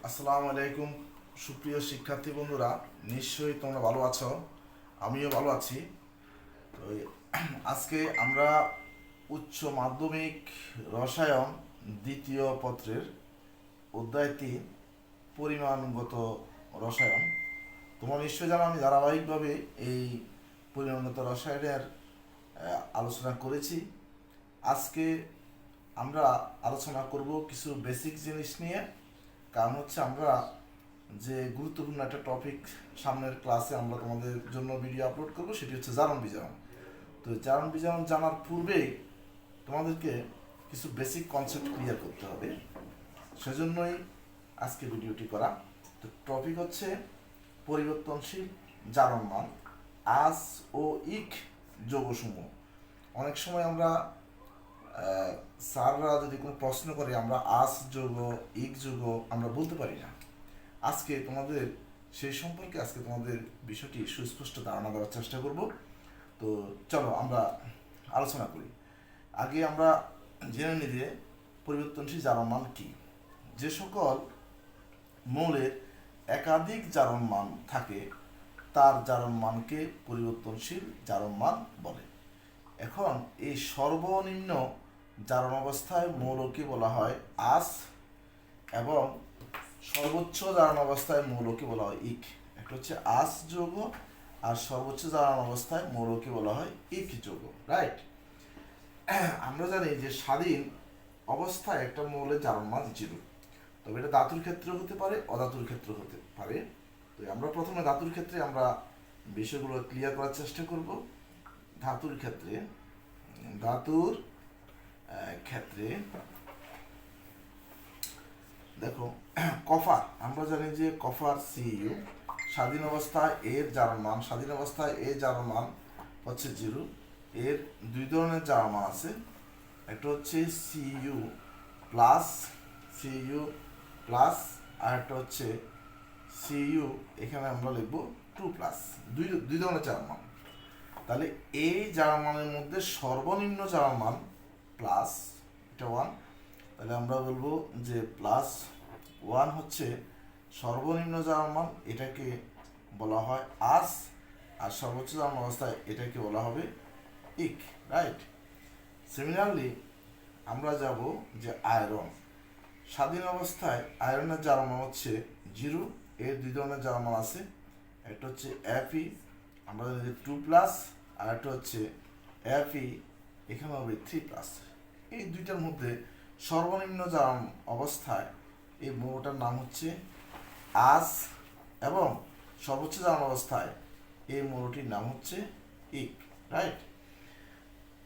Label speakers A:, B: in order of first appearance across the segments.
A: আসসালামু আলাইকুম সুপ্রিয় শিক্ষার্থী বন্ধুরা, নিশ্চয়ই তোমরা ভালো আছো। আমিও ভালো আছি। তো আজকে আমরা উচ্চ মাধ্যমিক রসায়ন দ্বিতীয় পত্রের অধ্যায় 3 পরিমাণগত রসায়ন। তোমরা নিশ্চয়ই জানো আমি ধারাবাহিকভাবে এই পরিমাণগত রসায়নের আলোচনা করেছি। আজকে আমরা আলোচনা করব কিছু বেসিক জিনিস নিয়ে। কারণ হচ্ছে আমরা যে গুরুত্বপূর্ণ একটা টপিক সামনের ক্লাসে আমরা তোমাদের জন্য ভিডিও আপলোড করব, সেটি হচ্ছে জারণ বিজারণ। তো জারণ বিজারণ জানার পূর্বেই তোমাদেরকে কিছু বেসিক কনসেপ্ট ক্লিয়ার করতে হবে, সেজন্যই আজকে ভিডিওটি করা। তো টপিক হচ্ছে পরিবর্তনশীল জারণ মান, আস ও ইক যৌগসমূহ। অনেক সময় আমরা স্যাররা যদি কোনো প্রশ্ন করে আমরা আস যৌগ ইক যৌগ আমরা বলতে পারি না। আজকে তোমাদের সেই সম্পর্কে তোমাদের বিষয়টি সুস্পষ্ট ধারণা দেওয়ার চেষ্টা করব। তো চলো আমরা আলোচনা করি। আগে আমরা জেনে নিই যে পরিবর্তনশীল জারণ মান কি। যে সকল মৌলের একাধিক জারণ মান থাকে তার জারণ মানকে পরিবর্তনশীল জারণ মান বলে। এখন এই সর্বনিম্ন জারণ অবস্থায় মৌলকে বলা হয় আস এবং সর্বোচ্চ জারণ অবস্থায় মৌলকে বলা হয় ইক। একটা হচ্ছে আস যৌগ আর সর্বোচ্চ জারণ অবস্থায় মৌলকে বলা হয় ইক যৌগ, রাইট? আমরা জানি যে স্বাধীন অবস্থায় একটা মৌলের জারণ মান 0, তবে এটা ধাতুর ক্ষেত্রে হতে পারে, অধাতুর ক্ষেত্রে হতে পারে। তো আমরা প্রথমে ধাতুর ক্ষেত্রে আমরা বিষয়গুলো ক্লিয়ার করার চেষ্টা করব। ধাতুর ক্ষেত্রে দেখো, কপার, আমরা জানি যে কপার সিইউ স্বাধীন অবস্থায় এর জারণ মান হচ্ছে 0। এর দুই ধরনের জারণ মান আছে, একটা হচ্ছে সিইউ প্লাস আর একটা হচ্ছে সিইউ, এখানে আমরা লিখব 2+। দুই ধরনের জারণ মান। তাহলে এই জারণ মানের মধ্যে সর্বনিম্ন জারণ মান প্লাস, এটা 1। তাহলে আমরা বলবো যে +1 হচ্ছে সর্বনিম্ন জারণ মান, এটাকে বলা হয় আস। আর সর্বোচ্চ জারণ অবস্থায় এটাকে বলা হবে ইক, রাইট? সিমিলারলি আমরা যাব যে আয়রন। স্বাধীন অবস্থায় আয়রনের জারণ মান হচ্ছে 0। এর দুই ধরনের জারণ মান আছে, একটা হচ্ছে Fe, আমরা জানি যে 2+, আর একটা হচ্ছে Fe, এখানে হবে 3+। এই দুইটার মধ্যে সর্বনিম্ন জারণ অবস্থায় এই মৌলটার নাম হচ্ছে আস এবং সর্বোচ্চ জারণ অবস্থায় এই মৌলটির নাম হচ্ছে ইক, রাইট?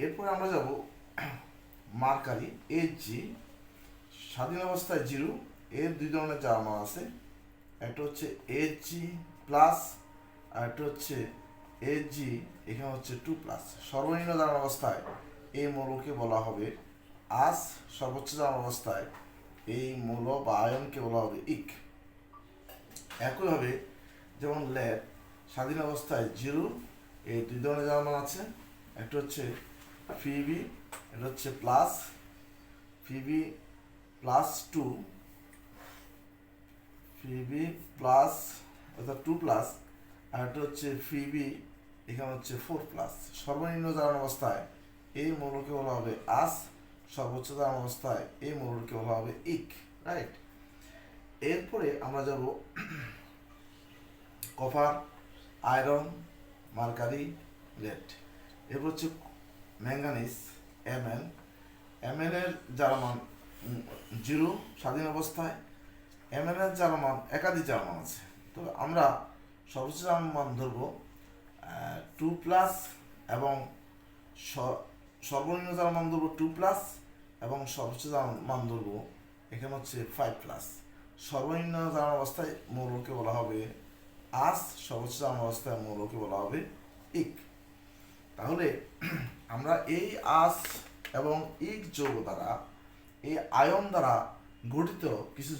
A: এরপরে আমরা যাব মার্কারি, Hg। স্বাধীন অবস্থায় 0। এর দুই ধরনের জারণ মান আছে, একটা হচ্ছে Hg+, আর একটা হচ্ছে Hg, এখানে হচ্ছে 2+। সর্বনিম্ন জারণ অবস্থায় এই মৌলকে বলা হবে আস, সর্বোচ্চ জারণ অবস্থায় এই মৌল বা আয়নকে বলা হবে ইক। একইভাবে যেমন লেড, স্বাধীন অবস্থায় 0। এই দুই ধরনের জারণ মান আছে, একটা হচ্ছে ফিবি, এটা হচ্ছে ফিবি+2, অর্থাৎ 2+, আর একটা হচ্ছে ফিবি, এখানে হচ্ছে 4+। সর্বনিম্ন জারণ অবস্থায় এই মৌলকে বলা হবে আস, সর্বোচ্চ জারণ অবস্থায় এই মৌলকে বলা হবে ইক, রাইট? এরপরে আমরা যাব কপার, আয়রন, মার্কারি, লেড। এরপর হচ্ছে ম্যাঙ্গানিজ, Mn এর জারণ মান 0 স্বাধীন অবস্থায়। Mn এর জারণ মান একাধিক জারণ মান আছে, তো আমরা সর্বোচ্চ জারণ মান ধরব 2+, এবং সর্বনিম্ন জারণ মান ধরব 2+, এবং সর্বোচ্চ জারণ মান ধরব এখানে হচ্ছে 5+। সর্বনিম্ন জারণ অবস্থায় মৌলকে বলা হবে আস, সর্বোচ্চ জারণ অবস্থায় মৌলকে বলা হবে ইক। তাহলে আমরা এই আস এবং ইক যৌগ দ্বারা, এই আয়ন দ্বারা গঠিত কিছু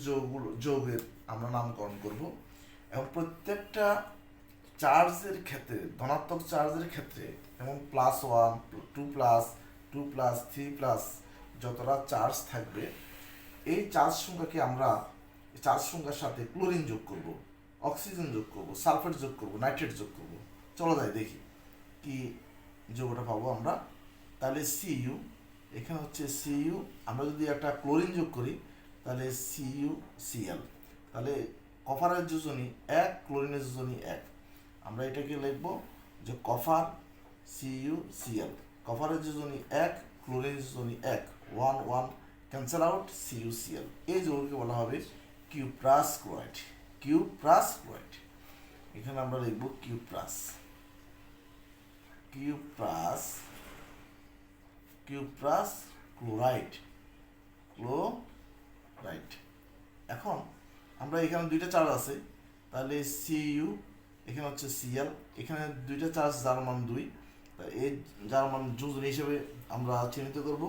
A: যৌগের আমরা নামকরণ করব, এবং প্রত্যেকটা চার্জের ক্ষেত্রে, ধনাত্মক চার্জের ক্ষেত্রে, যেমন +1, 2+, 3+, যতটা চার্জ থাকবে এই চার্জ সংখ্যাকে আমরা চার সংখ্যার সাথে ক্লোরিন যোগ করব, অক্সিজেন যোগ করব, সালফেট যোগ করব, নাইট্রেট যোগ করব। চলো যাই দেখি কি যোগটা পাবো আমরা। তাহলে সিইউ, এখানে হচ্ছে সিইউ, আমরা যদি একটা ক্লোরিন যোগ করি তাহলে সিইউ সিএল, তাহলে কপারের যোজনী এক, ক্লোরিনের যোজনী এক। আমরা এটাকে লিখবো যে কপার সিইউ সিএল, কপারের যোজনী এক, ক্লোরিনের যোজনী এক, one one cancel out, CU CL. এই যৌগকে বলা হবে কিউপ্রাস ক্লোরাইড, কিউপ্রাস ক্লোরাইড। এখানে আমরা লিখবো cuprous, cuprous, cuprous chloride, chloride. এখন আমরা এখানে দুইটা চার্জ আছে, তাহলে সিইউ, এখানে হচ্ছে সিএল, এখানে দুইটা চার্জ যার মান 2, এই যার মান যোজনী হিসেবে আমরা চিহ্নিত করব,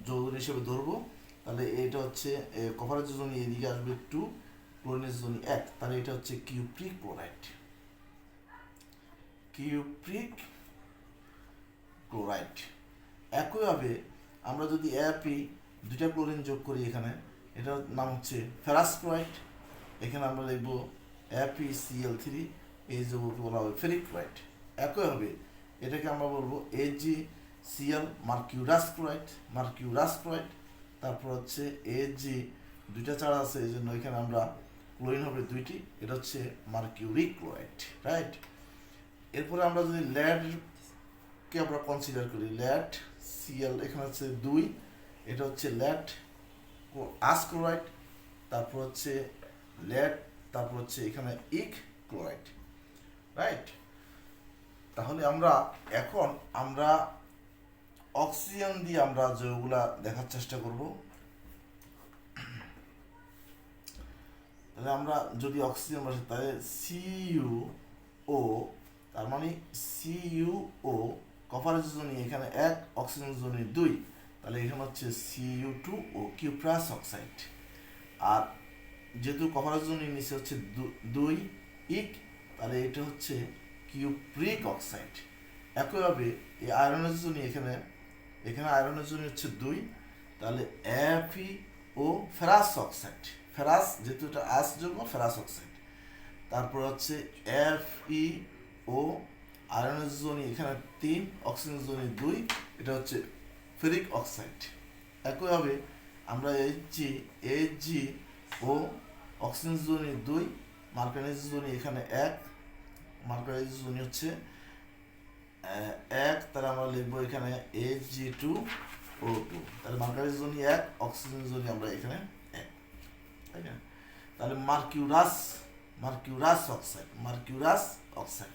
A: যোজনী হিসেবে ধরবো। তাহলে এটা হচ্ছে কপারের যোজনী এদিকে আসবে 2, ক্লোরিনের যোজনী 1, তাহলে এটা হচ্ছে কিউপ্রিক ক্লোরাইড, কিউপ্রিক ক্লোরাইড। একইভাবে আমরা যদি এপি দুইটা ক্লোরিন যোগ করি এখানে, এটার নাম হচ্ছে ফেরাস ক্লোরাইড। এখানে আমরা লিখব FeCl3, এই যৌগকে বলা হবে ফেরিক ক্লোরাইড। একইভাবে এটাকে আমরা বলবো AgCl mercurous chloride, mercurous chloride. তারপর হচ্ছে Ag দুইটা চার আছে, এই জন্য এখানে আমরা ক্লোরিন হবে 2টি, এটা হচ্ছে মার্কিউরিক ক্লোরাইড, রাইট। এরপরে আমরা যদি ল্যাডকে আমরা কনসিডার করি, ল্যাড সিএল, এখানে হচ্ছে 2, এটা হচ্ছে ল্যাড আস ক্লোরাইড। তারপর হচ্ছে ল্যাড, তারপর হচ্ছে এখানে ইক ক্লোরাইড, রাইট। তাহলে আমরা এখন অক্সিজেন দিয়ে আমরা যৌগগুলা দেখার চেষ্টা করব। তাহলে আমরা যদি অক্সিজেন বসে, তাহলে CuO, তার মানে CuO কপারের যোজনী এখানে 1, অক্সিজেন যোজনী 2, তাহলে এখানে হচ্ছে Cu2O, কিউপ্রাস অক্সাইড। আর যেহেতু কপারের যোজনী নিচে হচ্ছে 2 ইক, তাহলে এটা হচ্ছে কিউপ্রিক অক্সাইড। একইভাবে এই আয়রনের যোজনী এখানে আয়রনের যোজনী হচ্ছে 2, তাহলে FeO ফেরাস অক্সাইড, ফেরাস যেহেতু এটা আস যৌগ, ফেরাস অক্সাইড। তারপর হচ্ছে FeO, আয়রনের যোজনী এখানে 3, অক্সিজেন যোজনী 2, এটা হচ্ছে ফেরিক অক্সাইড। একইভাবে আমরা AgO, অক্সিজেন যোজনী 2, মার্কারিজ যোজনী এখানে 1, মার্কারিজ যোজনী হচ্ছে 1, তাহলে আমরা লিখবো এখানে Ag2O2, তাহলে মার্কারিজ যোজনী 1, অক্সিজেন যোজনী আমরা এখানে 1, তাই না। তাহলে মার্কিউরাস অক্সাইড, মার্কিউরাস অক্সাইড।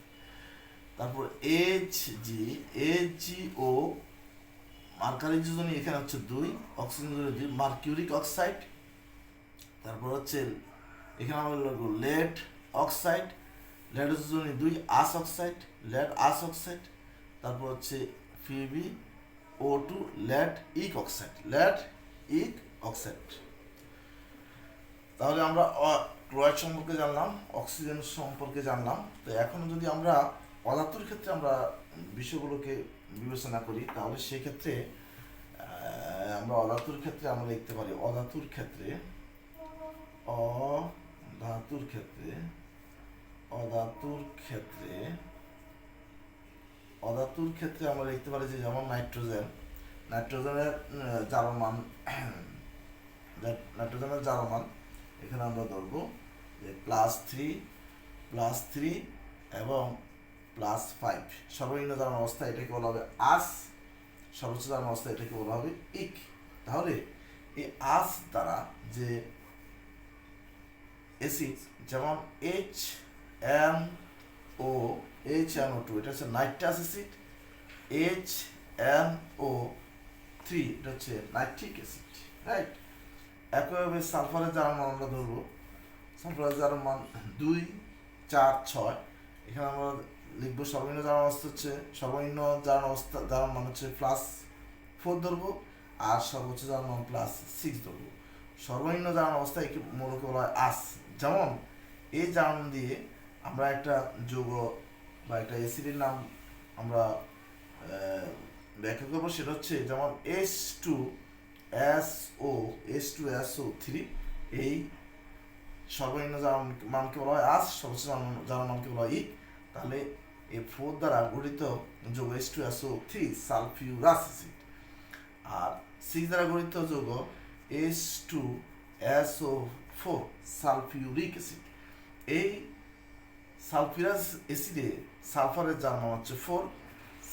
A: তারপর AgO, মার্কারিজ যোজনী এখানে হচ্ছে 2, অক্সিজেন যোজনী 2, মার্কিউরিক অক্সাইড। তারপর হচ্ছে এখানে আমরা লিখবো লেড অক্সাইড, লেড যোজনী 2, আস অক্সাইড, লেড আস অক্সাইড। তারপর হচ্ছে FeO2, লেড ইক অক্সাইড, লেড ইক অক্সাইড। তাহলে আমরা ক্লোরাইড সম্পর্কে জানলাম, অক্সিজেন সম্পর্কে জানলাম। তো এখন যদি আমরা অধাতুর ক্ষেত্রে আমরা বিষয়গুলোকে বিবেচনা করি, তাহলে সেক্ষেত্রে আমরা অধাতুর ক্ষেত্রে আমরা লিখতে পারি, অধাতুর ক্ষেত্রে আমরা লিখতে পারি যে যেমন নাইট্রোজেনের জারমান এখানে আমরা ধরবো যে +3 এবং +5, সর্বনিম্ন জারণ অবস্থা এটাকে বলা হবে আস, সর্বোচ্চ জারণ অবস্থা এটাকে বলা হবে ইক। তাহলে এই আস দ্বারা যে অ্যাসিড, যেমন HNO2, এটা হচ্ছে নাইট্রাস অ্যাসিড, HNO3, এটা হচ্ছে নাইট্রিক অ্যাসিড, রাইট। একইভাবে সালফারের জারণ আমরা ধরবো, সালফারের জারণ মান 2, 4, 6, এখানে আমরা লিখবো সর্বনিম্ন জারণ মান হচ্ছে +4 ধরবো, আর সর্বোচ্চ জারণ মান +6 ধরবো। সর্বনিম্ন জারণ অবস্থা একে মূলত বলা হয় আস। যেমন এই জারণ দিয়ে আমরা একটা যৌগ বা একটা অ্যাসিডের নাম আমরা ব্যাখ্যা করবো, সেটা হচ্ছে যেমন H2SO3, এই সর্বনিম্ন জারণ মানকে বলা হয় আস, সর্বোচ্চ জারণ মানকে বলা হয় ইক। তাহলে এই 4 দ্বারা গঠিত যৌগ H2SO3 সালফিউরাস অ্যাসিড, আর 6 দ্বারা গঠিত যৌগ H2SO4 সালফিউরিক অ্যাসিড। এই সালফিউরাস অ্যাসিডে সালফারের যার মান হচ্ছে 4,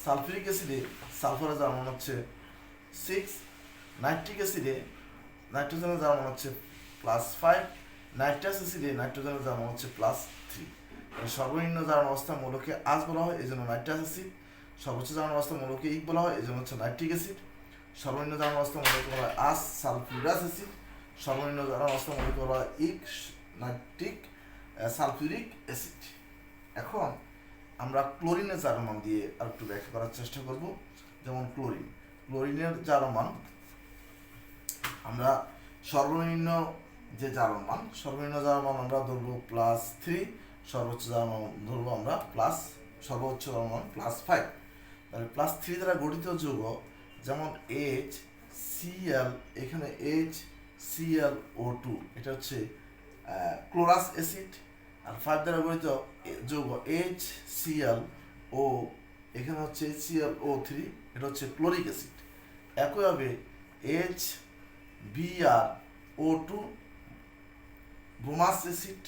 A: সালফিউরিক অ্যাসিডে সালফারের যার মান হচ্ছে 6, নাইট্রিক অ্যাসিডে নাইট্রোজেনের যার মান হচ্ছে +5, নাইট্রাস অ্যাসিডে নাইট্রোজেনের যার মান হচ্ছে +3। সর্বনিম্ন জারণ অবস্থা মৌলকে আজ বলা হয়, এই জন্য নাইট্রাস অ্যাসিড। সর্বোচ্চ জারণ অবস্থা মৌলকে ইক বলা হয়, এই জন্য হচ্ছে নাইট্রিক অ্যাসিড। সর্বনিম্ন জারণ অবস্থা মৌলকে বলা হয় আস সালফিউরাস অ্যাসিড। সর্বনিম্ন জারণ অবস্থা মৌলকে বলা হয় ইক নাইট্রিক সালফিউরিক অ্যাসিড। এখন আমরা ক্লোরিনের জারণ মান দিয়ে আর একটু ব্যাখ্যা করার চেষ্টা করব। যেমন ক্লোরিনের জারণ মান আমরা সর্বনিম্ন যে জারণ মান আমরা ধরবো +3, সর্বোচ্চ জারণ মান ধরবো আমরা সর্বোচ্চ জারণ মান +5। তাহলে +3 দ্বারা গঠিত যৌগ যেমন HCl, এখানে HClO2 এটা হচ্ছে ক্লোরাস অ্যাসিড। আর 5 দ্বারা গঠিত যৌগ HClO, এখানে হচ্ছে HClO3 এটা হচ্ছে ক্লোরিক অ্যাসিড। একইভাবে HBrO2 bromous acid,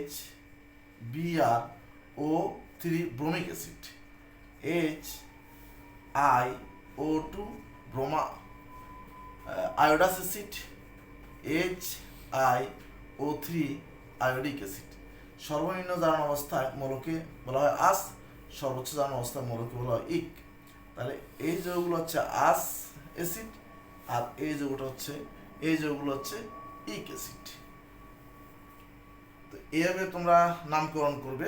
A: HBrO3 bromic acid, HiO2 iodous acid, HiO3 iodic acid. সর্বনিম্ন জারণ অবস্থায় মৌলকে বলা হয় আস, সর্বোচ্চ জারণ অবস্থায় মৌলকে বলা হয় ইক। তাহলে এই যৌগগুলো হচ্ছে আস অ্যাসিড, আর এই যৌগগুলো হচ্ছে ইক অ্যাসিড। তো এইভাবে তোমরা নামকরণ করবে।